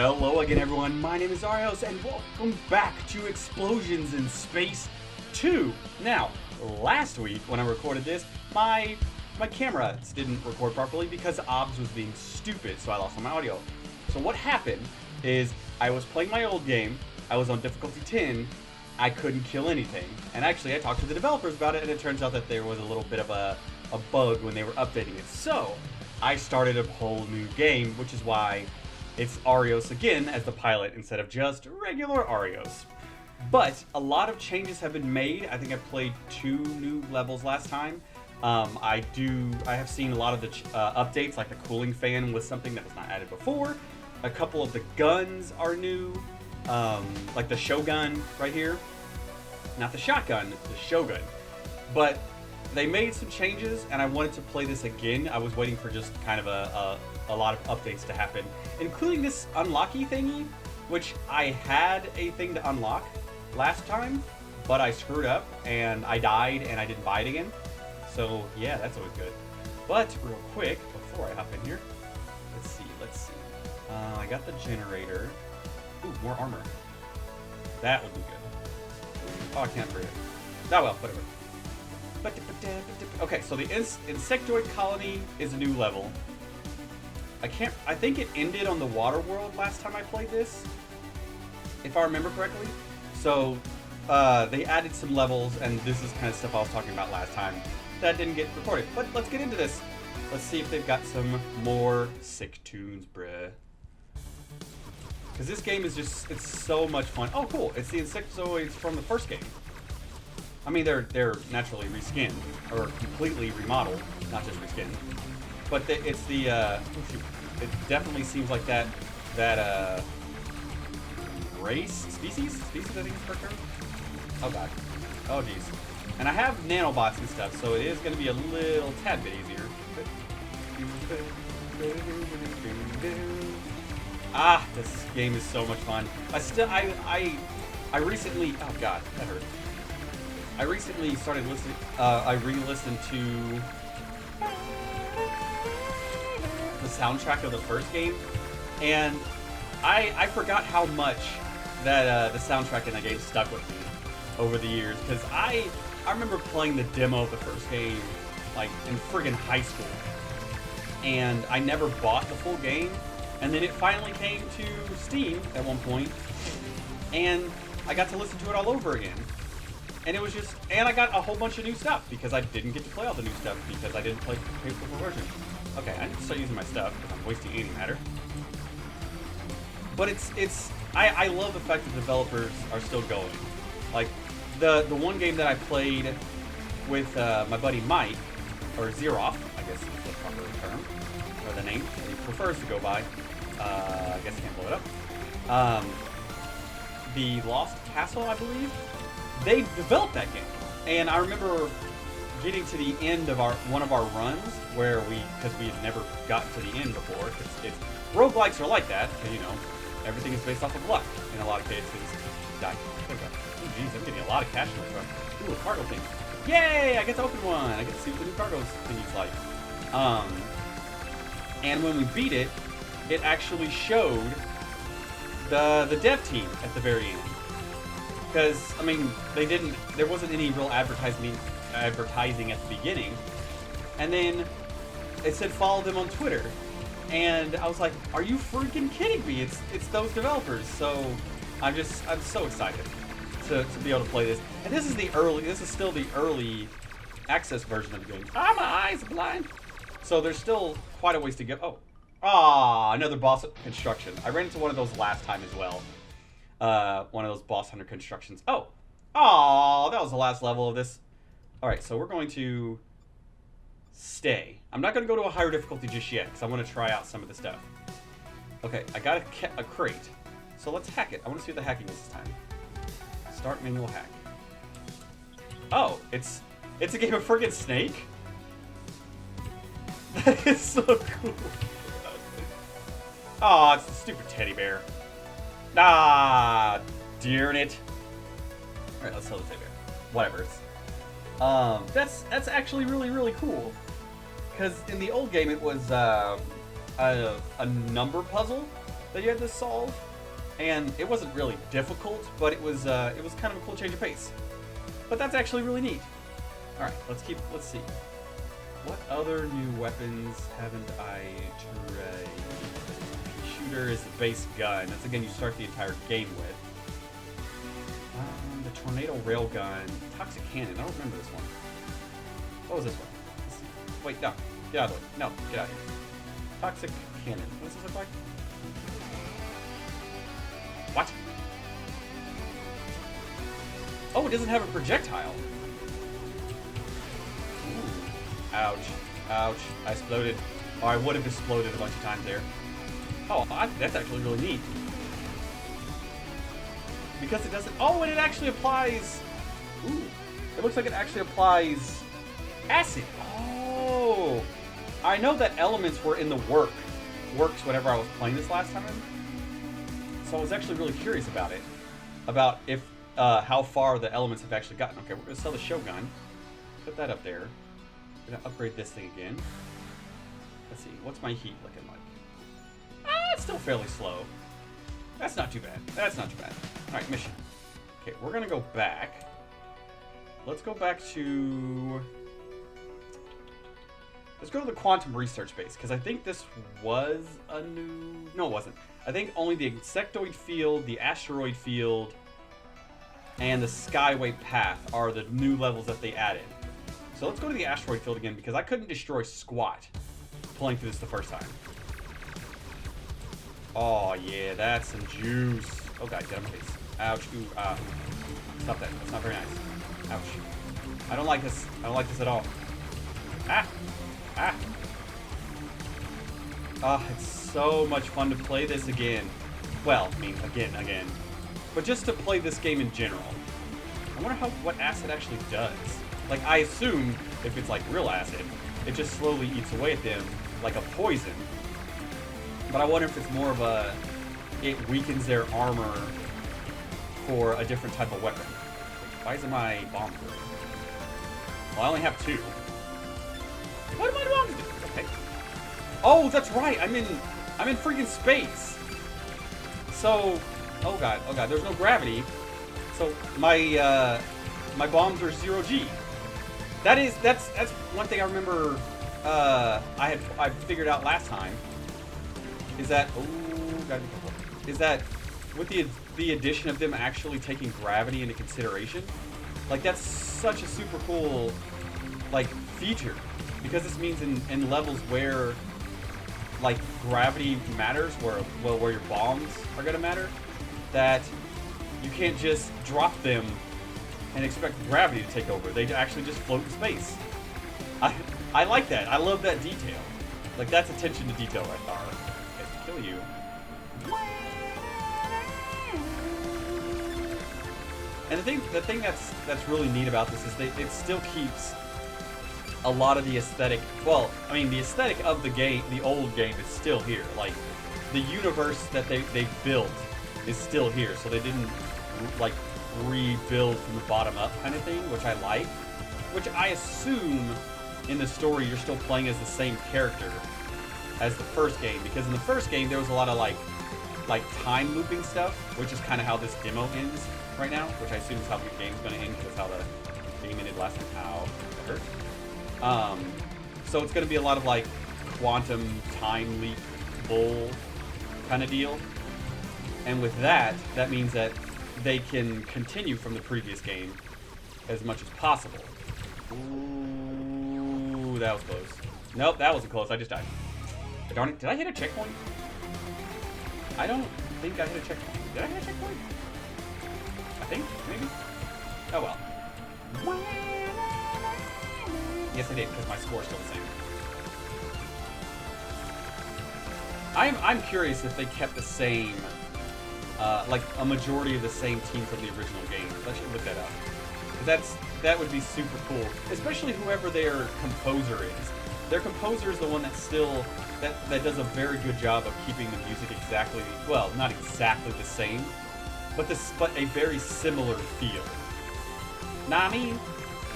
Hello again, everyone. My name is Arios, and welcome back to Explosions in Space 2. Now, last week when I recorded this, my camera didn't record properly because OBS was being stupid, so I lost all my audio. So what happened is I was playing my old game. I was on difficulty 10. I couldn't kill anything, and actually I talked to the developers about it, and it turns out that there was a little bit of a bug when they were updating it. So I started a whole new game, which is why it's Arios again as the pilot instead of just regular Arios. But a lot of changes have been made. I think I played 2 new levels last time. I have seen a lot of the updates, like the cooling fan was something that was not added before. A couple of the guns are new, like the Shogun right here. Not the shotgun, the Shogun. But they made some changes, and I wanted to play this again. I was waiting for just kind of a lot of updates to happen, including this unlocky thingy, which I had a thing to unlock last time, but I screwed up, and I died, and I didn't buy it again. So, yeah, that's always good. But, real quick, before I hop in here, let's see. I got the generator. Ooh, more armor. That would be good. Oh, I can't breathe. Oh, well, whatever. Okay, so the Insectoid Colony is a new level. I think it ended on the water world last time I played this, if I remember correctly. So, they added some levels, and this is kind of stuff I was talking about last time that didn't get recorded. But let's get into this. Let's see if they've got some more sick tunes, bruh. Because this game is just, it's so much fun. Oh, cool. It's the Insectoids from the first game. I mean, they're naturally reskinned, or completely remodeled, not just reskinned. But it's the, oh shoot, it definitely seems like that race? Species, I think is the correct term. Oh god. Oh jeez. And I have nanobots and stuff, so it is going to be a little tad bit easier. Ah, this game is so much fun. I recently, oh god, that hurt. I recently started listening, I re-listened to the soundtrack of the first game, and I forgot how much that the soundtrack in the game stuck with me over the years, because I remember playing the demo of the first game, like, in friggin' high school, and I never bought the full game, and then it finally came to Steam at one point, and I got to listen to it all over again. And it was just, and I got a whole bunch of new stuff because I didn't get to play all the new stuff because I didn't play the full version. Okay, I need to start using my stuff because I'm wasting antimatter. But I love the fact that developers are still going. Like, the one game that I played with my buddy Mike, or Zeroff, I guess is the proper term, or the name that he prefers to go by. I guess I can't blow it up. The Lost Castle, I believe. They developed that game, and I remember getting to the end of one of our runs where because we had never gotten to the end before. Roguelikes are like that, because, you know, everything is based off of luck in a lot of cases. Die. Oh geez, I'm getting a lot of cash in this run. Ooh, a cargo thing. Yay! I get to open one. I get to see what the new cargo thingy's like. And when we beat it, it actually showed the dev team at the very end. Because, I mean, there wasn't any real advertising at the beginning. And then it said follow them on Twitter. And I was like, are you freaking kidding me? It's those developers. So I'm so excited to be able to play this. And this is still the early access version of the game. Ah, my eyes are blind. So there's still quite a ways to go. Oh, another boss construction. I ran into one of those last time as well. One of those boss hunter constructions. Oh, that was the last level of this. All right, so we're going to stay. I'm not going to go to a higher difficulty just yet because I want to try out some of the stuff. Okay, I got a crate, so let's hack it. I want to see what the hacking is this time. Start manual hack. Oh, it's a game of friggin' Snake. That is so cool. Oh, it's the stupid teddy bear. Ah, darn it. Alright, let's sell the teddy bear. Whatever. That's actually really, really cool. Because in the old game it was a number puzzle that you had to solve, and it wasn't really difficult, but it was kind of a cool change of pace. But that's actually really neat. All right, let's see. What other new weapons haven't I tried? Shooter is the base gun. That's again you start the entire game with. The tornado railgun, toxic cannon. I don't remember this one. What was this one? Let's see. Wait, no. Get out of the way. No, get out of here. Toxic cannon. What does this look like? What? Oh, it doesn't have a projectile. Ooh. Ouch. Ouch. I exploded. Or I would have exploded a bunch of times there. Oh, that's actually really neat. Because it doesn't... Oh, and it actually applies... Ooh. It looks like it actually applies acid. Oh. I know that elements were in the works whenever I was playing this last time. So I was actually really curious about it. About if... how far the elements have actually gotten. Okay, we're going to sell the Shogun. Put that up there. We're going to upgrade this thing again. Let's see. What's my heat looking like? It's still fairly slow. That's not too bad. That's not too bad. Alright, mission. Okay, we're gonna go back. Let's go back to... Let's go to the quantum research base, because I think this was a new... No, it wasn't. I think only the Insectoid Field, the Asteroid Field, and the Skyway Path are the new levels that they added. So let's go to the Asteroid Field again, because I couldn't destroy squat playing through this the first time. Oh, yeah, that's some juice. Oh, God, get on my face. Ouch. Ooh, stop that. That's not very nice. Ouch. I don't like this. I don't like this at all. Ah! Ah! Ah, it's so much fun to play this again. Well, I mean, again. But just to play this game in general. I wonder what acid actually does. Like, I assume if it's like real acid, it just slowly eats away at them like a poison. But I wonder if it's more of a... It weakens their armor for a different type of weapon. Why isn't my bomb through? Well, I only have 2. What am I bombs do? Okay. Oh, that's right. I'm in freaking space. So, oh god, there's no gravity. So my bombs are 0G. That's one thing I remember I figured out last time. Is that gotta be careful. Is that with the addition of them actually taking gravity into consideration? Like, that's such a super cool like feature, because this means in levels where like gravity matters, where your bombs are gonna matter, that you can't just drop them and expect gravity to take over. They actually just float in space. I like that. I love that detail. Like, that's attention to detail right there. Okay, kill you. And the thing that's really neat about this is it still keeps a lot of the aesthetic. Well, I mean, the aesthetic of the game, the old game, is still here. Like, the universe that they built is still here. So they didn't like rebuild from the bottom up kind of thing, which I like. Which I assume in the story you're still playing as the same character as the first game, because in the first game there was a lot of like time looping stuff, which is kind of how this demo ends right now, which I assume is how the game's going to end, because that's how the game ended last time. Ow, that hurt. So it's going to be a lot of like quantum time leap bull kind of deal, and with that means that they can continue from the previous game as much as possible. Ooh, that was close. Nope, that wasn't close. I just died. Darn it. Did I hit a checkpoint? I don't think I hit a checkpoint. Did I hit a checkpoint? I think, maybe? Oh well. Yes, I did, because my score's still the same. I'm curious if they kept the same, like a majority of the same team from the original game. I should look that up. That would be super cool, especially whoever their composer is. Their composer is the one that's still that does a very good job of keeping the music exactly, well, not exactly the same, but a very similar feel. Nah, I mean,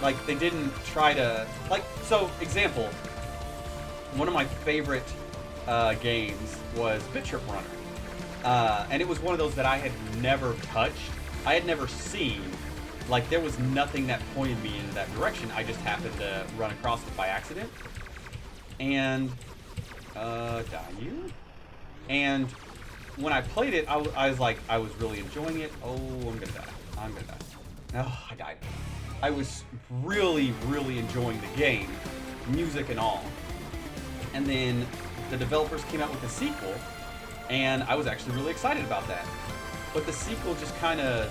like, they didn't try to, like, so example, one of my favorite games was Bit Trip Runner. And it was one of those that I had never touched. I had never seen. Like, there was nothing that pointed me in that direction. I just happened to run across it by accident. And, die you? And when I played it, I was like, I was really enjoying it. Oh, I'm gonna die. I'm gonna die. Oh, I died. I was really, really enjoying the game, music and all. And then the developers came out with a sequel, and I was actually really excited about that. But the sequel just kind of,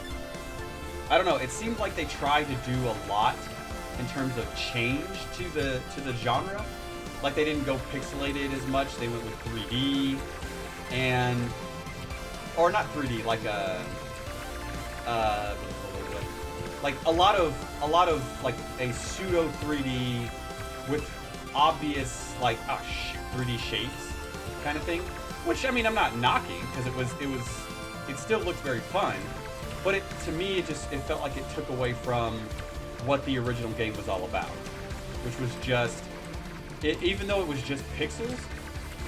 I don't know, it seemed like they tried to do a lot in terms of change to the genre. Like, they didn't go pixelated as much, they went with 3D, and, or not 3D, like a lot of like a pseudo 3D with obvious, like, oh shoot, 3D shapes kind of thing. Which, I mean, I'm not knocking, because it still looked very fun, but to me, it felt like it took away from what the original game was all about, which was just, even though it was just pixels,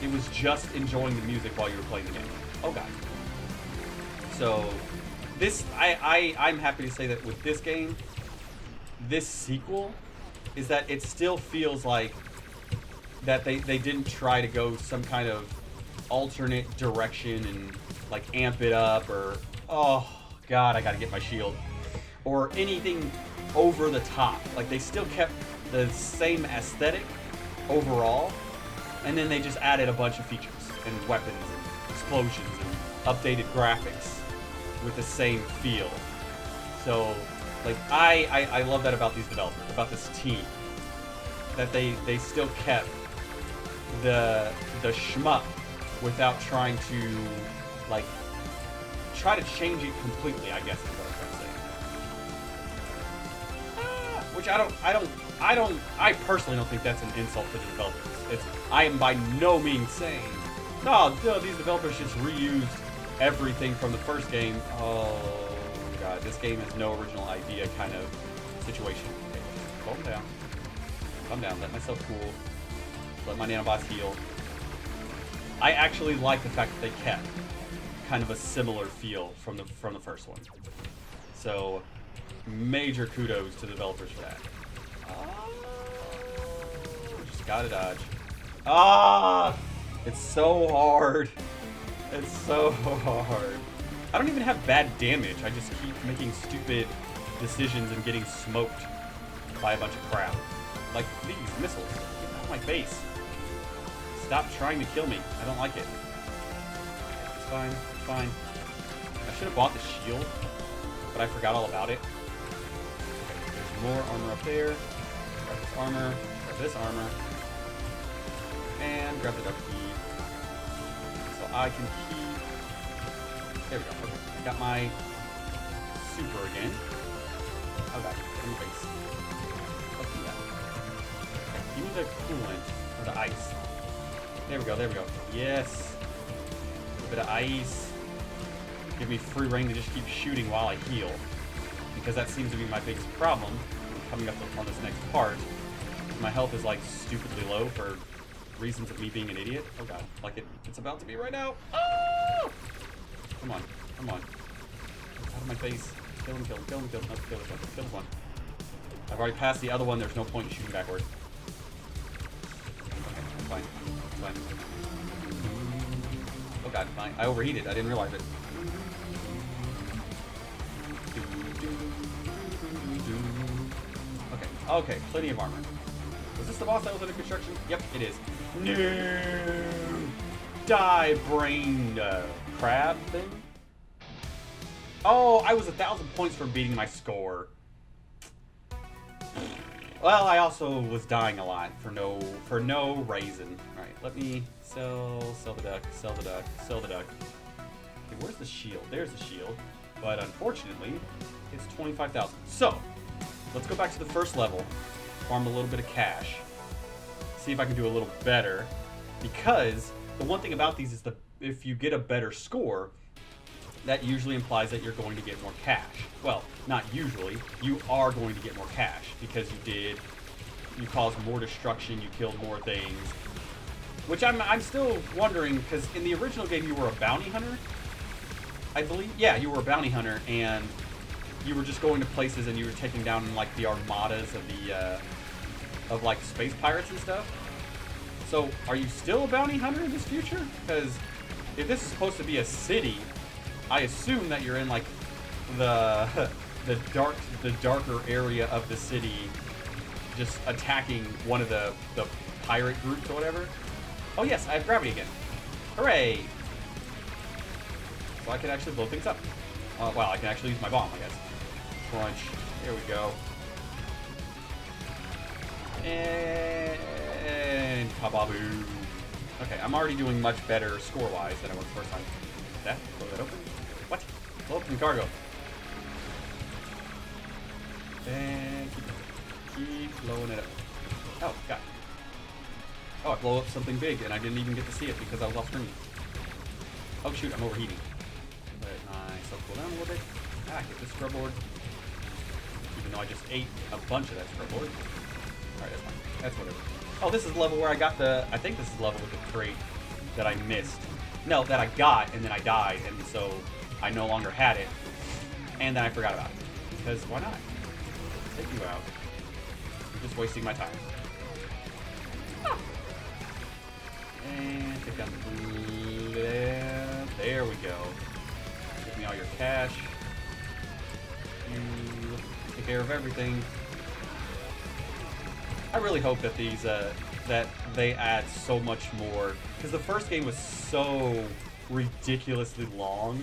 it was just enjoying the music while you were playing the game. Oh god. So, this, I'm happy to say that with this game, this sequel, is that it still feels like that they didn't try to go some kind of alternate direction and like amp it up, or, oh god, I gotta get my shield, or anything over the top. Like, they still kept the same aesthetic overall, and then they just added a bunch of features and weapons and explosions and updated graphics with the same feel. So, like, I love that about these developers, about this team, that they still kept the shmup without trying to, like, try to change it completely, I guess is what I'm trying to say. Which I personally don't think that's an insult to the developers. I am by no means saying, no, these developers just reused everything from the first game. Oh god, this game has no original idea kind of situation. Okay, calm down. Calm down, let myself cool. Let my nanobots heal. I actually like the fact that they kept kind of a similar feel from the first one. So, major kudos to the developers for that. Just gotta dodge. Ah! It's so hard. It's so hard. I don't even have bad damage. I just keep making stupid decisions and getting smoked by a bunch of crap. Like these missiles. Get out of my face. Stop trying to kill me. I don't like it. It's fine. It's fine. I should have bought the shield, but I forgot all about it. Okay, there's more armor up there. Grab this armor. Grab this armor. And grab the duck key. So I can keep... There we go. Okay. I got my super again. Oh god. In the face. Let's do that. Okay. Give me the coolant. Or the ice. There we go. There we go. Yes. A little bit of ice. Give me free reign to just keep shooting while I heal. Because that seems to be my biggest problem coming up on this next part. My health is like stupidly low for reasons of me being an idiot. Oh god, like it's about to be right now. Oh! Come on, come on. Out of my face. Kill him, kill him, kill him, kill him. Let's kill this one. Kill this one. I've already passed the other one. There's no point in shooting backward. Okay, I'm fine. I'm fine. Oh god, fine. I overheated. I didn't realize it. Okay, okay, plenty of armor. Was this the boss that was under construction? Yep, it is. No! Die, brain crab thing? Oh, I was 1,000 points for beating my score. Well, I also was dying a lot for no reason. Alright, let me sell the duck, sell the duck, sell the duck. Okay, where's the shield? There's the shield. But unfortunately, it's 25,000. So, let's go back to the first level, farm a little bit of cash, see if I can do a little better, because the one thing about these is if you get a better score, that usually implies that you're going to get more cash. Well, not usually, you are going to get more cash, because you caused more destruction, you killed more things, which I'm still wondering, because in the original game you were a bounty hunter, I believe, yeah, you were a bounty hunter, and you were just going to places and you were taking down like the armadas of the of like space pirates and stuff. So, are you still a bounty hunter in this future? Because if this is supposed to be a city, I assume that you're in like the the darker area of the city, just attacking one of the pirate groups or whatever. Oh yes, I have gravity again. Hooray! So I can actually blow things up. Well, I can actually use my bomb, I guess. Crunch. Here we go. And kababoo. Okay, I'm already doing much better score-wise than I was the first time. That? Blow that open? What? Blow open cargo. And keep blowing it up. Oh, God. Oh, I blow up something big, and I didn't even get to see it because I was off screen. Oh, shoot, I'm overheating. Let myself cool down a little bit. Ah, get this scrubboard. Even though I just ate a bunch of that scrubboard. Alright, that's fine. That's whatever. Oh, this is the level where I got the... I think this is the level with the crate that I missed. No, that I got, and then I died, and so I no longer had it. And then I forgot about it. Because why not? Take you out. You're just wasting my time. Ah. And take down the blue. There we go. Give me all your cash. You take care of everything. I really hope that these that they add so much more, because the first game was so ridiculously long.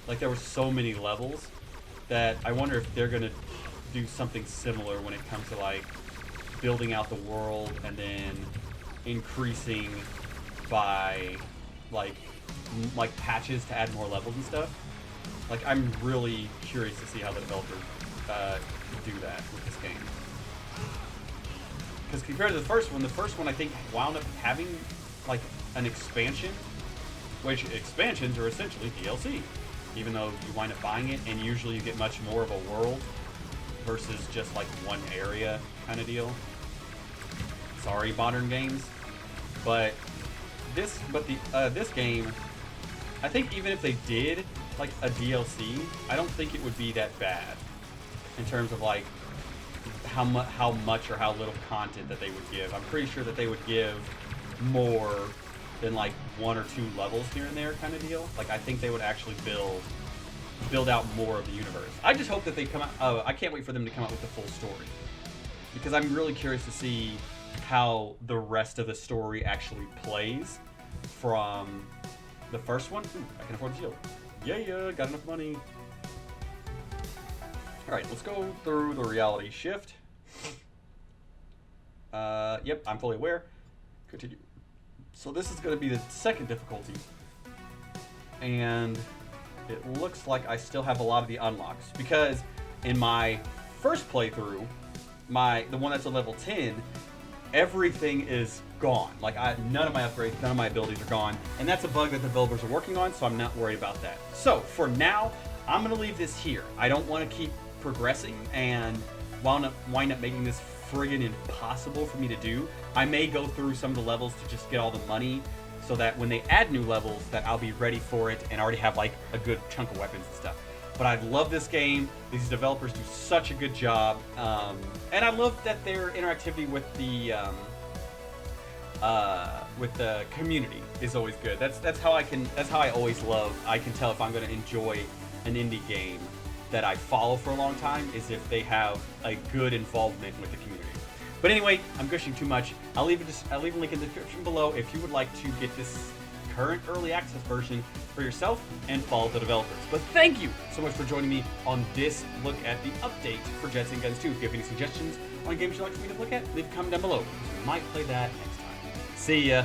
Like there were so many levels that I wonder if they're gonna do something similar when it comes to like building out the world and then increasing by like patches to add more levels and stuff. Like I'm really curious to see how the developers do that with this game. Because compared to the first one I think wound up having like an expansion, which expansions are essentially DLC, even though you wind up buying it and usually you get much more of a world versus just like one area kind of deal. Sorry, modern games, but this game, I think even if they did like a DLC, I don't think it would be that bad in terms of like how much or how little content that they would give. I'm pretty sure that they would give more than like 1 or 2 levels here and there kind of deal. Like I think they would actually build out more of the universe. I just hope that they come out. I can't wait for them to come out with the full story, because I'm really curious to see how the rest of the story actually plays from the first one. Ooh, I can afford the shield. Yeah, got enough money. Alright, let's go through the reality shift. Yep, I'm fully aware. Continue. So this is going to be the second difficulty. And it looks like I still have a lot of the unlocks. Because in my first playthrough, the one that's at level 10, everything is gone. Like none of my upgrades, none of my abilities are gone. And that's a bug that the developers are working on, so I'm not worried about that. So for now, I'm going to leave this here. I don't want to keep progressing and wind up making this friggin' impossible for me to do. I may go through some of the levels to just get all the money so that when they add new levels that I'll be ready for it and already have like a good chunk of weapons and stuff. But I love this game. These developers do such a good job. And I love that their interactivity with the community is always good. That's how I always love. I can tell if I'm going to enjoy an indie game that I follow for a long time is if they have a good involvement with the community. But anyway, I'm gushing too much. I'll leave a link in the description below if you would like to get this current early access version for yourself and follow the developers. But thank you so much for joining me on this look at the update for Jets and Guns 2. If you have any suggestions on games you'd like for me to look at, leave a comment down below. We might play that next time. See ya.